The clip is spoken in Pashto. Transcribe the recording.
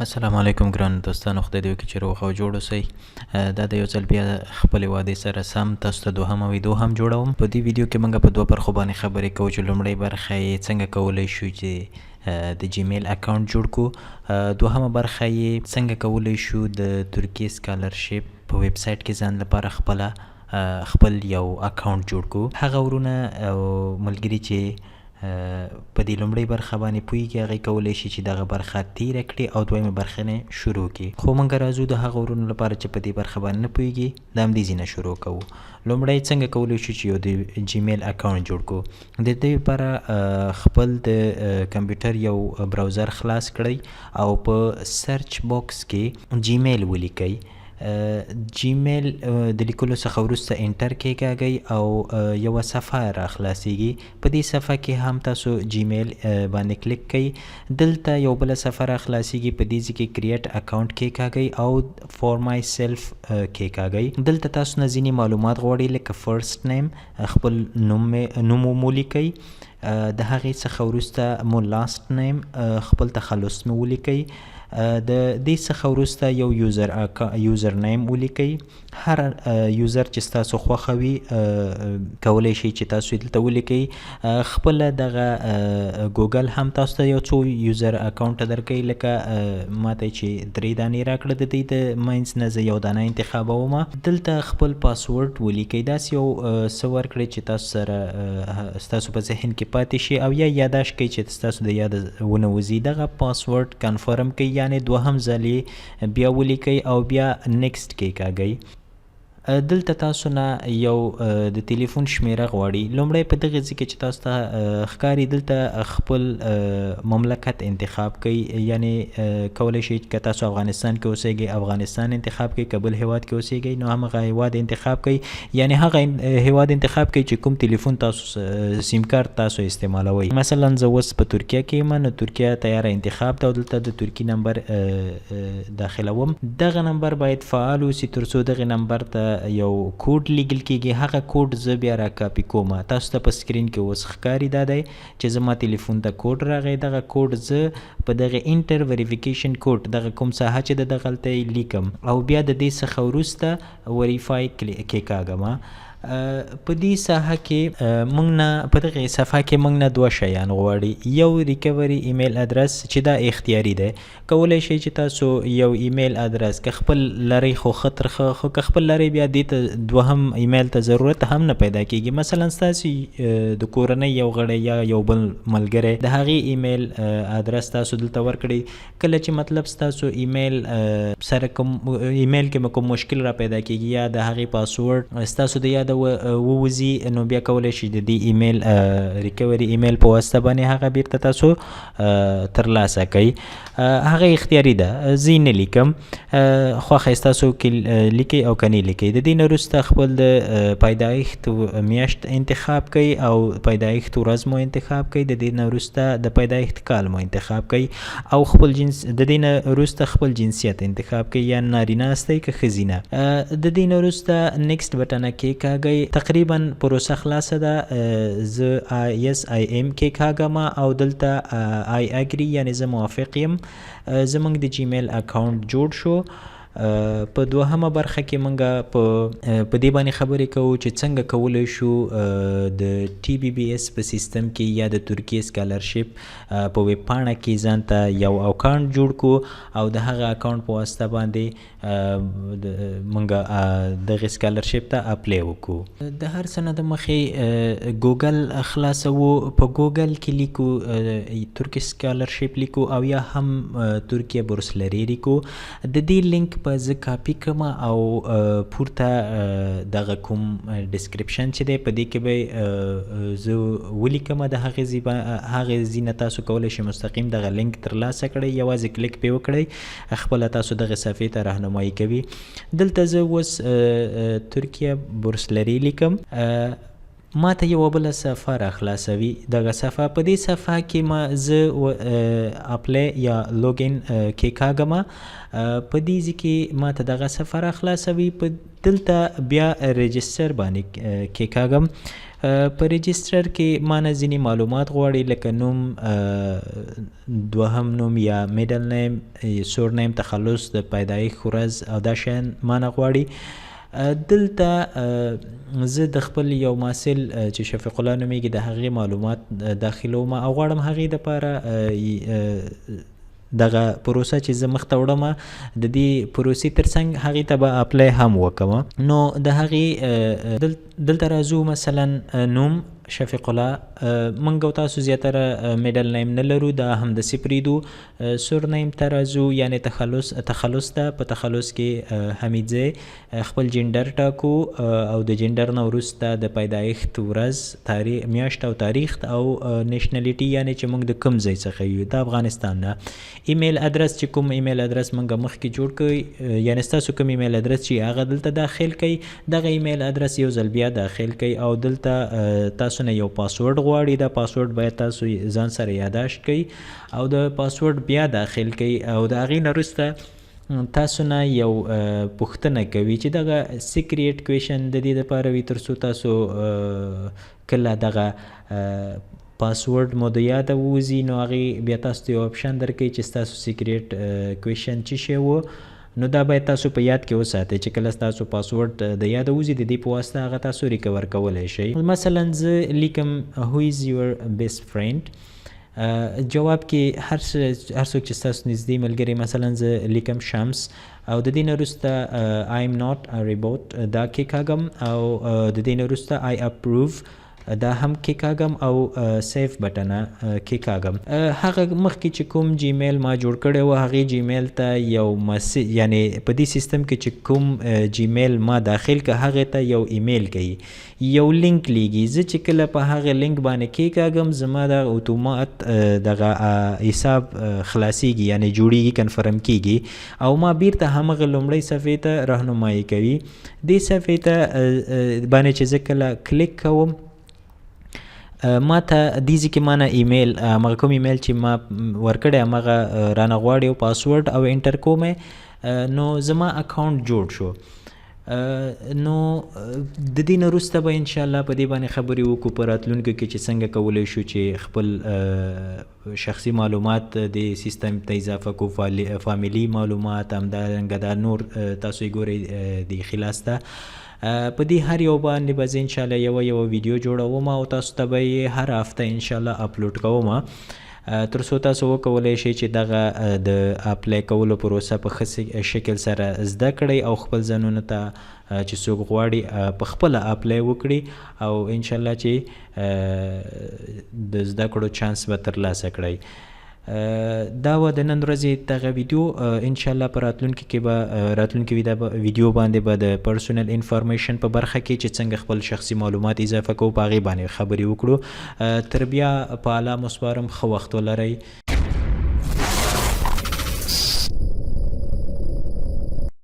السلام علیکم ګران دوستانو، خدای دې وکړي چې روغ او جوړ اوسئ. دا د یو ځل بیا خپلې وعدې سره سم تاسو ته دوهمه ویډیو هم جوړوم. په دې ویډیو کې موږ په دوه برخو باندې خبرې کوو چې لومړۍ برخه یې څنګه کولی شو چې د جیمیل اکاونټ جوړ کړو. دوهمه برخه یې څنګه کولی شو د ترکیې سکالرشپ په ویب سایټ کې ځان لپاره خپل یو اکاونټ جوړ کړو. هغه ورونه او ملګري چې په دې لومړۍ برخه باندې پوهېږي هغې کولی شي چې دغه برخه تېره کړي او دویمه برخه نه شروع کړي. خو موږ راځو د هغه ورونو لپاره چې په دې برخه باندې نه پوهېږي، د همدې ځای نه شروع کوو. لومړی څنګه کولی شو چې یو د جیمیل اکاونټ جوړ کړو. د دې لپاره خپل د کمپیوټر یو براوزر خلاص کړئ او په سرچ باکس کې جیمیل ولیکئ. جیمیل د لیکلو څخه وروسته انټر کېکاږئ او یوه صفحه را خلاصیږي. په دې صفحه کې هم تاسو جیمیل باندې کلیک کړئ. دلته یو بله صفحه را خلاصیږي، په دې ځای کې کریټ اکاونټ کېکاږئ او فور مای سیلف کېکاږئ. دلته تاسو نه ځینې معلومات غواړي لکه فرست نیم، خپل نوم مو ولیکئ. د هغې څخه وروسته مو لاست نیم، خپل تخلص مو ولیکئ. د دې څخه وروسته یو یوزر نیم ولیکئ. هر یوزر چې ستاسو خوښه وي کولی شئ چې تاسو یې دلته ولیکئ. خپله دغه ګوګل هم تاسو ته یو څو یوزر اکاونټ درکوي، لکه ماته چې 3 دانې راکړه، د دې د منځ نه زه یو دانه انتخابوم. دلته خپل پاسورډ ولیکئ. داسې یو څه ورکړئ چې تاسو سره ستاسو په ذهن کې پاتې شي، او یا یاداشت کړئ چې ستاسو د یاده ونه وځي. دغه پاسورډ کنفرم کړئ، یعنې دوهم ځل یې بیا ولیکئ او بیا نیکسټ کېکاږئ. دلته تاسو نه یو د تلیفون شمیره غواړي. لومړی په دغه ځای کې چې تاسو ته ښکاري دلته خپل مملکت انتخاب کړئ، یعنې کولی شئ که تاسو افغانستان کې اوسیږئ افغانستان انتخاب کړئ، که بل هیواد کې اوسیږئ نو همغه هیواد انتخاب کړئ، یعنې هغه هیواد انتخاب کړئ چې کوم تلیفون تاسو سیم کارت تاسو استعمالوئ. مثلا زه اوس په ترکیه کې یم، نو ترکیه تیاره انتخاب ده او دلته د ترکي نمبر داخلوم. دغه نمبر باید فعال اوسي تر څو دغه نمبر ته یو کوډ لیږل کېږي. هغه کوډ زه بیا را کاپي کوم. تاسو ته په سکرین کې اوس ښکاري دا دی چې زما تلیفون ته کوډ راغی. دغه کوډ زه په دغه انټر وریفیکیشن کوډ دغه کوم ساحه چې د دغلته یې لیکم او بیا د دې څخه وروسته وریفای کېکاږم. په دې ساحه کې موږ نه په دغه صفحه کې موږ نه دوه شیان غواړي. یو ریکوري ایمیل ادرس چې دا اختیاري دی. کولی شئ چې تاسو یو ایمیل ادرس که خپل لرئ خو خو که خپل لرئ بیا دې ته دوهم ایمیل ته ضرورت هم نه پیدا کېږي. مثلا ستاسې د کورنۍ یو غړی یا یو بل ملګری د هغې ایمیل ادرس تاسو دلته ورکړئ. کله چې مطلب ستاسو ایمیل سره کوم ایمیل کې کوم مشکل را پیدا کېږي یا د هغې پاسورډ ستاسو د یاده ووځي، نو بیا کولی شئ د دې ایمیل ریکوري ایمیل په واسطه باندې هغه بیرته تاسو ترلاسه کړئ. هغه اختیاري ده، زه یې نه لیکم، خوښه یې ستاسو کې لیکئ او که نه لیکئ. د دې نه وروسته خپل د پیدایښت میاشت انتخاب کړئ او پیدایښت ورځ مو انتخاب کړئ. د دې نه وروسته د پیدایښت کال مو انتخاب کړئ او خپل جنس د دې نه وروسته خپل جنسیت انتخاب کړئ، یا نارینه هستئ که ښځینه. د دې نه وروسته نیکسټ بټنه کېکاږئ. تقریبا پروسه خلاصه ده. زه yes I am کېکاږم او دلته I agree یعنې زه موافق یم. زموږ د جیمیل اکاونټ جوړ شو. په دوهمه برخه کې موږ په دې باندې خبرې کوو چې څنګه کولی شو د ټي بي بي اس په سیستم کې یا د ترکیې سکالرشپ په ویب پاڼه کې ځان ته یو اکاونټ جوړ کړو او د هغه اکاونټ په واسطه باندې موږ دغې سکالرشپ ته اپلای وکړو. د هر څه نه د مخې ګوګل خلاصوو. په ګوګل کې لیکو ترکیې سکالرشپ لیکو او یا هم ترکیه بورسلري لیکو. د دې لینک په زه کاپي کړم او پورته دغه کوم ډسکرپشن چې دی په دې کې به زه ولیکم. د هغې ځای نه تاسو کولی شئ مستقیم دغه لینک ترلاسه کړئ. یوازې کلیک پې وکړئ، خپله تاسو دغې صفحې ته راهنمایي کوي. دلته زه اوس ترکیه بورسلري لیکم. ما ته یوه بله صفحه راخلاصوي. دغه صفحه په دې صفحه کې ما زه اپلی یا لوګین کېکاږم. په دې ځای کې ما ته دغه صفحه راخلاصوي. په دلته بیا رجسټر باندې کېکاږم. په رجسټر کې ما نه ځینې معلومات غواړي لکه نوم، دوهم نوم یا میډل نیم، سور نیم، تخلص، د پیدایښت ورځ او دا شیان ما نه غواړي. دلته زه د خپل یو محصل چې شفیق الله نومیږي د هغې معلومات داخلوم او غواړم هغې دپاره دغه پروسه چې زه مخته وړم د دې پروسې ترڅنګ هغې ته به اپلی هم وکړم. نو د هغې دلته راځو، مثلا نوم شفیق الله، موږ او تاسو زیاتره میډل نیم نه لرو، دا همداسې پرېږدو. سور نیم ته راځو، یعنې تخلص ته. په تخلص کې حمیدزی خپل جنډر ټاکو او د جنډر نه وروسته د پیدایښت ورځ، میاشت او تاریخ او نیشنلیټي، یعنې چې موږ د کوم ځای څخه یو، د افغانستان نه. ایمیل ادرس چې کوم ایمیل ادرس موږ مخکې جوړ کړی، یعنې ستاسو کوم ایمیل ادرس چې هغه دلته داخل کړئ، دغه ایمیل ادرس یو ځل بیا داخل کړئ او دلته تاسو نه یو پاسورډ غواړي. دا پاسورډ باید تاسو ځان سره یاداشت کړئ او د پاسورډ بیا داخل کړئ او د هغې نه وروسته تاسو نه یو پوښتنه کوي چې دغه سیکریټ کویشن د دې دپاره وي تر څو تاسو کله دغه پاسورډ مو د یاده ووځي، نو هغې بیا تاسو ته یو اپشن درکوي چې ستاسو سیکریټ کویشن څه شی و. نو دا باید تاسو په یاد کې وساتئ چې کله ستاسو پاسورډ د یاده وځي د دې په واسطه هغه تاسو ریکور کولی شئ. مثلا زه لیکم who is your best friend، جواب کې هر څوک چې ستاسو نږدې ملګري، مثلا زه لیکم شمس او د دې نه وروسته I am not a robot دا کېکاږم او د دې نه وروسته I approve دا هم کېکاږم او سیف بټنه کېکاږم. هغه مخکې چې کوم جیمیل ما جوړ کړی و هغې جیمیل ته یو یعنې په دې سیستم کې چې کوم جیمیل ما داخل که هغې ته یو ایمیل کوي، یو لینک لیږي. زه چې کله په هغه لینک باندې کېکاږم زما د اتومات دغه حساب خلاصیږي، یعنې جوړیږي، کنفرم کیږي او ما بیرته همغه لومړۍ صفحې ته راهنمایي کوي. دې صفحې ته باندې چې زه کله کلیک کوم ما ته دې ځای کې ما نه ایمیل، همغه کوم ایمیل چې ما ورکړی همغه رانه غواړي او پاسورډ او انټر کوم، نو زما اکاونټ جوړ شو. نو د دې نه وروسته به انشاءالله په دې باندې خبرې وکړو په راتلونکو کې چې څنګه کولی شو چې خپل شخصي معلومات د سیستم ته اضافه کو، فامیلي معلومات، همدارنګه دا نور تاسو یې ګورئ د خلاص ته. په دې هر یو باندې به زه انشاءالله یوه ویډیو جوړوم او تاسو ته به یې هر هفته انشاءالله اپلوډ کوم تر څو تاسو وکولی شئ چې دغه د اپلی کولو پروسه په ښه شکل سره زده کړئ او خپل ځانونو ته چې څوک غواړي په خپله اپلی وکړي او انشاءالله چې د زده کړو چانس به ترلاسه کړئ. دا و د نن ورځې دغه ویډیو. انشاءالله په راتلونکي ویډیو باندې به د پرسونل انفارمیشن په برخه کې چې څنګه خپل شخصي معلومات اضافه کوو په هغې باندې خبرې وکړو. تر بیا په الله مو سپارم، ښه وخت ولرئ.